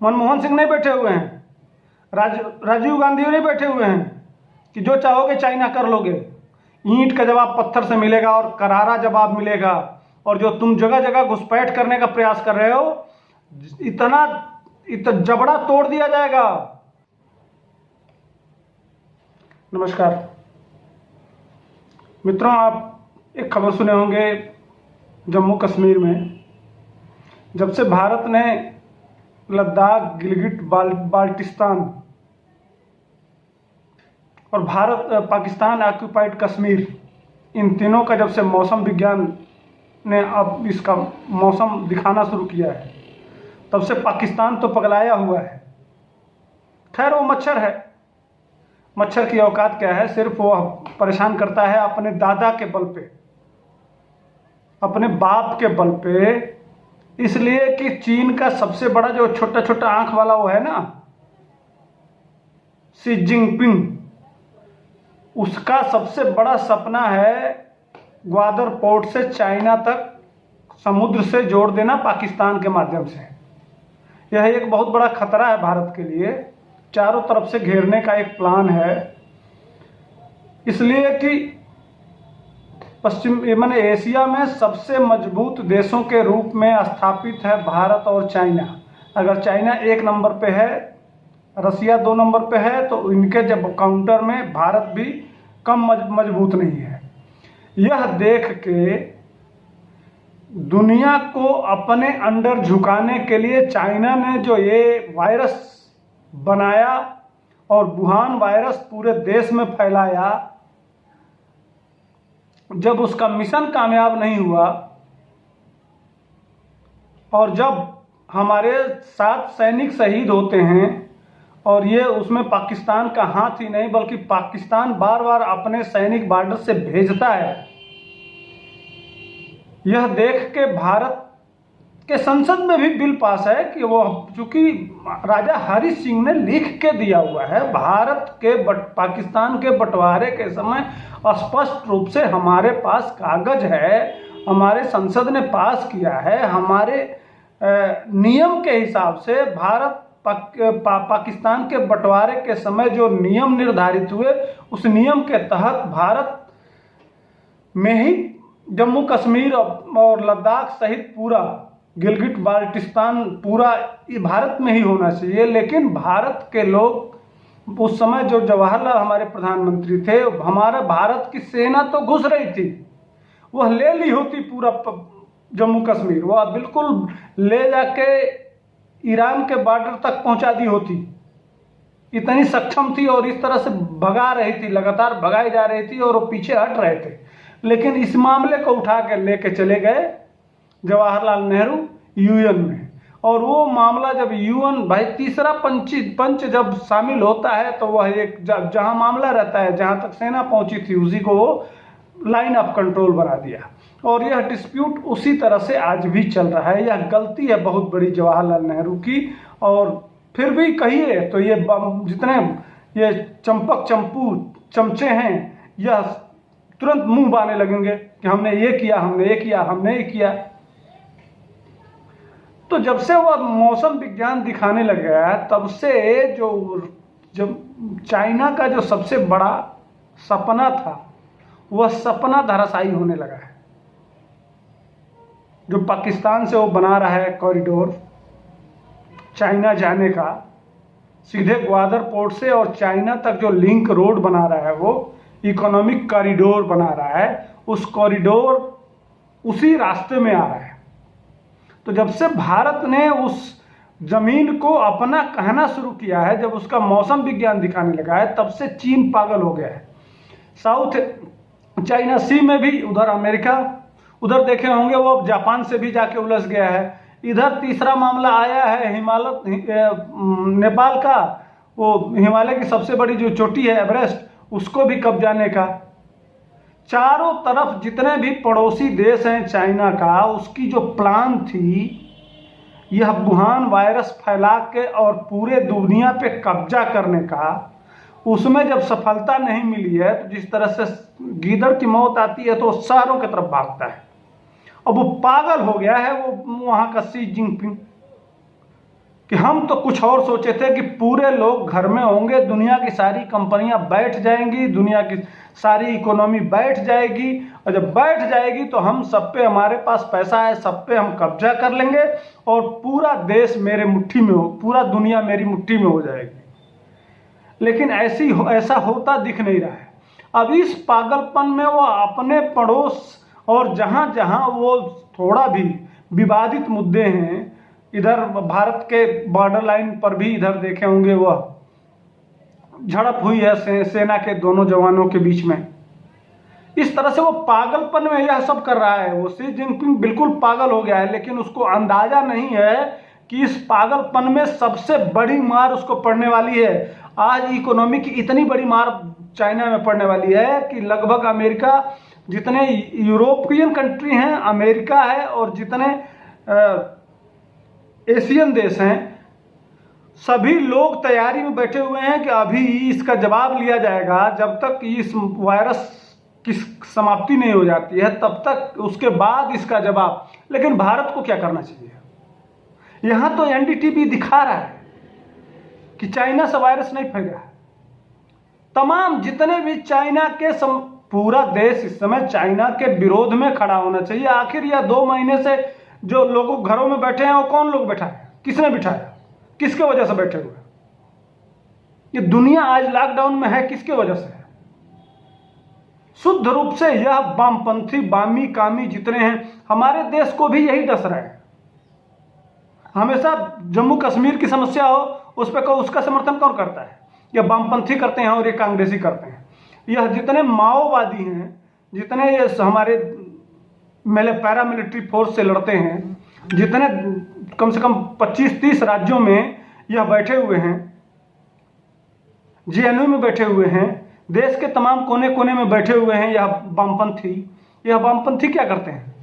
मनमोहन सिंह नहीं बैठे हुए हैं, राजीव गांधी नहीं बैठे हुए हैं कि जो चाहोगे चाइना कर लोगे। ईंट का जवाब पत्थर से मिलेगा और करारा जवाब मिलेगा। और जो तुम जगह जगह घुसपैठ करने का प्रयास कर रहे हो, इतना जबड़ा तोड़ दिया जाएगा। नमस्कार मित्रों, आप एक खबर सुने होंगे जम्मू कश्मीर में जब से भारत ने लद्दाख, गिलगिट बाल्टिस्तान और पाकिस्तान ऑक्यूपाइड कश्मीर, इन तीनों का जब से मौसम विज्ञान ने अब इसका मौसम दिखाना शुरू किया है, तब से पाकिस्तान तो पगलाया हुआ है। खैर, वो मच्छर है। मच्छर की औकात क्या है? सिर्फ वो परेशान करता है अपने दादा के बल पे, अपने बाप के बल पे। इसलिए कि चीन का सबसे बड़ा जो छोटा छोटा आंख वाला वो है ना, शी जिनपिंग, उसका सबसे बड़ा सपना है ग्वादर पोर्ट से चाइना तक समुद्र से जोड़ देना पाकिस्तान के माध्यम से। यह एक बहुत बड़ा खतरा है भारत के लिए। चारों तरफ से घेरने का एक प्लान है, इसलिए कि माने एशिया में सबसे मजबूत देशों के रूप में स्थापित है भारत और चाइना। अगर चाइना 1 नंबर पे है, रसिया 2 नंबर पे है, तो इनके जब काउंटर में भारत भी कम मजबूत नहीं है। यह देख के दुनिया को अपने अंडर झुकाने के लिए चाइना ने जो ये वायरस बनाया और वुहान वायरस पूरे देश में फैलाया, जब उसका मिशन कामयाब नहीं हुआ और जब हमारे 7 सैनिक शहीद होते हैं, और ये उसमें पाकिस्तान का हाथ ही नहीं बल्कि पाकिस्तान बार बार अपने सैनिक बॉर्डर से भेजता है, यह देख के भारत के संसद में भी बिल पास है कि वो, चूंकि राजा हरि सिंह ने लिख के दिया हुआ है, भारत के पाकिस्तान के बंटवारे के समय स्पष्ट रूप से हमारे पास कागज है, हमारे संसद ने पास किया है। हमारे नियम के हिसाब से भारत पाकिस्तान के बंटवारे के समय जो नियम निर्धारित हुए, उस नियम के तहत भारत में ही जम्मू कश्मीर और लद्दाख सहित पूरा गिलगिट बाल्टिस्तान पूरा भारत में ही होना चाहिए। लेकिन भारत के लोग उस समय, जो जवाहरलाल हमारे प्रधानमंत्री थे, हमारा भारत की सेना तो घुस रही थी, वह ले ली होती पूरा जम्मू कश्मीर, वह बिल्कुल ले जाके ईरान के बॉर्डर तक पहुंचा दी होती। इतनी सक्षम थी और इस तरह से भगा रही थी, लगातार भगाई जा रही थी और वो पीछे हट रहे थे। लेकिन इस मामले को उठा के लेके चले गए जवाहरलाल नेहरू यूएन में, और वो मामला जब यूएन, भाई तीसरा पंच जब शामिल होता है, तो वह एक जहां मामला रहता है, जहां तक सेना पहुंची थी, उसी को वो लाइन ऑफ कंट्रोल बना दिया। और यह डिस्प्यूट उसी तरह से आज भी चल रहा है। यह गलती है बहुत बड़ी जवाहरलाल नेहरू की। और फिर भी कहिए तो ये जितने ये चंपक चंपू चमचे हैं, यह तुरंत मुंह बाने लगेंगे कि हमने ये किया, हमने ये किया, हमने ये किया। तो जब से वह मौसम विज्ञान दिखाने लग गया है, तब से जब चाइना का जो सबसे बड़ा सपना था, वह सपना धराशायी होने लगा है। जो पाकिस्तान से वो बना रहा है कॉरिडोर चाइना जाने का, सीधे ग्वादर पोर्ट से और चाइना तक जो लिंक रोड बना रहा है, वो इकोनॉमिक कॉरिडोर बना रहा है, उस कॉरिडोर उसी रास्ते में आ रहा है। तो जब से भारत ने उस जमीन को अपना कहना शुरू किया है, जब उसका मौसम विज्ञान दिखाने लगा है, तब से चीन पागल हो गया है। साउथ चाइना सी में भी, उधर अमेरिका, उधर देखे होंगे वो अब जापान से भी जाके उलझ गया है। इधर तीसरा मामला आया है नेपाल का, वो हिमालय की सबसे बड़ी जो चोटी है एवरेस्ट, उसको भी कब्जाने का। चारों तरफ जितने भी पड़ोसी देश हैं चाइना का, उसकी जो प्लान थी, यह वुहान वायरस फैला के और पूरे दुनिया पे कब्जा करने का, उसमें जब सफलता नहीं मिली है, तो जिस तरह से गीदड़ की मौत आती है तो शहरों की तरफ भागता है। अब वो पागल हो गया है, वो वहां का शी जिनपिंग कि हम तो कुछ और सोचे थे कि पूरे लोग घर में होंगे, दुनिया की सारी कंपनियां बैठ जाएंगी, दुनिया की सारी इकोनॉमी बैठ जाएगी, और जब बैठ जाएगी तो हम सब पे, हमारे पास पैसा है, सब पे हम कब्जा कर लेंगे और पूरा देश मेरे मुट्ठी में हो, पूरा दुनिया मेरी मुट्ठी में हो जाएगी। लेकिन ऐसा होता दिख नहीं रहा है। अब इस पागलपन में वो अपने पड़ोस और जहां जहां वो थोड़ा भी विवादित मुद्दे हैं, इधर भारत के बॉर्डर लाइन पर भी इधर देखे होंगे वह झड़प हुई है सेना के दोनों जवानों के बीच में। इस तरह से वो पागलपन में यह सब कर रहा है। वो शी जिनपिंग बिल्कुल पागल हो गया है, लेकिन उसको अंदाजा नहीं है कि इस पागलपन में सबसे बड़ी मार उसको पड़ने वाली है। आज इकोनॉमी की इतनी बड़ी मार चाइना में पड़ने वाली है कि लगभग अमेरिका, जितने यूरोपियन कंट्री हैं, अमेरिका है, और जितने एशियन देश हैं, सभी लोग तैयारी में बैठे हुए हैं कि अभी इसका जवाब लिया जाएगा। जब तक इस वायरस की समाप्ति नहीं हो जाती है तब तक, उसके बाद इसका जवाब। लेकिन भारत को क्या करना चाहिए? यहां तो एनडीटीवी दिखा रहा है कि चाइना से वायरस नहीं फैला है। तमाम जितने भी चाइना के पूरा देश इस समय चाइना के विरोध में खड़ा होना चाहिए। आखिर यह 2 महीने से जो लोग घरों में बैठे हैं, वो कौन लोग बैठा है? किसने बिठाया? किसके वजह से बैठे हुए? ये दुनिया आज लॉकडाउन में है, किसके वजह से है? शुद्ध रूप से यह वामपंथी, वामी, कामी जितने हैं, हमारे देश को भी यही डस रहे हैं। हमेशा जम्मू कश्मीर की समस्या हो, उस पर उसका समर्थन कौन करता है? ये वामपंथी करते हैं और ये कांग्रेसी करते हैं। यह जितने माओवादी हैं, जितने ये हमारे पैरामिलिट्री फोर्स से लड़ते हैं, जितने कम से कम 25-30 राज्यों में यह बैठे हुए हैं, जेएनयू में बैठे हुए हैं, देश के तमाम कोने कोने में बैठे हुए हैं यह वामपंथी क्या करते हैं?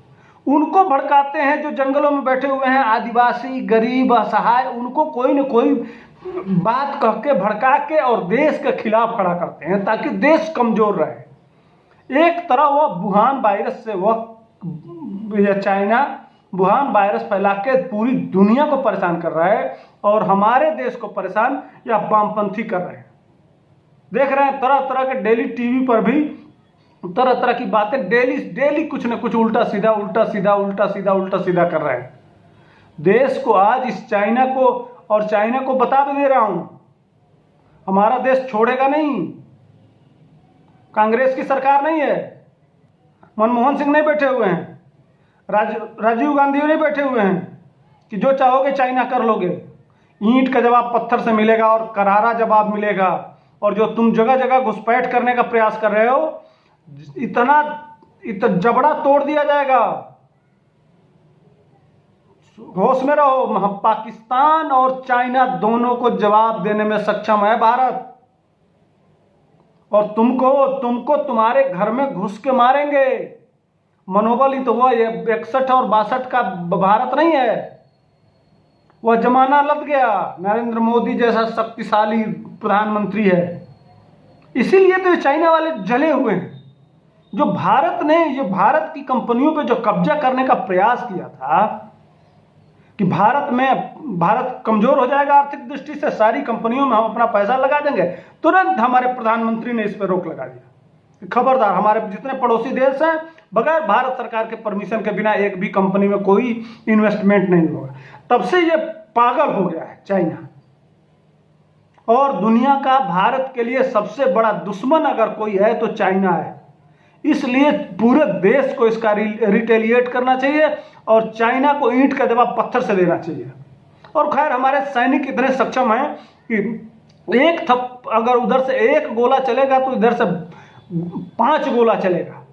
उनको भड़काते हैं। जो जंगलों में बैठे हुए हैं, आदिवासी, गरीब, असहाय, उनको कोई न कोई बात कह के भड़का के और देश के खिलाफ खड़ा करते हैं ताकि देश कमजोर रहे। एक तरह वह वुहान वायरस से, यह चाइना वुहान वायरस फैला के पूरी दुनिया को परेशान कर रहा है, और हमारे देश को परेशान यह वामपंथी कर रहे हैं। देख रहे हैं तरह तरह के डेली टीवी पर भी तरह तरह की बातें, डेली कुछ न कुछ उल्टा सीधा कर रहे हैं। देश को आज इस चाइना को बता भी दे रहा हूं, हमारा देश छोड़ेगा नहीं। कांग्रेस की सरकार नहीं है, मनमोहन सिंह नहीं बैठे हुए हैं, राजीव गांधी नहीं बैठे हुए हैं कि जो चाहोगे चाइना कर लोगे। ईंट का जवाब पत्थर से मिलेगा और करारा जवाब मिलेगा। और जो तुम जगह जगह घुसपैठ करने का प्रयास कर रहे हो, इतना जबड़ा तोड़ दिया जाएगा। होश में रहो। पाकिस्तान और चाइना दोनों को जवाब देने में सक्षम है भारत, और तुमको तुम्हारे घर में घुस के मारेंगे। मनोबल ही तो वह 61 और 62 का भारत नहीं है, वह जमाना लग गया। नरेंद्र मोदी जैसा शक्तिशाली प्रधानमंत्री है, इसीलिए तो चाइना वाले जले हुए हैं। जो भारत ने, ये भारत की कंपनियों पे जो कब्जा करने का प्रयास किया था कि भारत कमजोर हो जाएगा आर्थिक दृष्टि से, सारी कंपनियों में हम अपना पैसा लगा देंगे, तुरंत हमारे प्रधानमंत्री ने इस पर रोक लगा दिया। खबरदार, हमारे जितने पड़ोसी देश हैं, बगैर भारत सरकार के परमिशन के बिना एक भी कंपनी में कोई इन्वेस्टमेंट नहीं होगा। तब से ये पागल हो गया है चाइना। और दुनिया का भारत के लिए सबसे बड़ा दुश्मन अगर कोई है तो चाइना है। इसलिए पूरे देश को इसका रिटेलिएट करना चाहिए और चाइना को ईंट का जवाब पत्थर से देना चाहिए। और खैर, हमारे सैनिक इतने सक्षम हैं कि अगर उधर से एक गोला चलेगा तो इधर से 5 गोला चलेगा।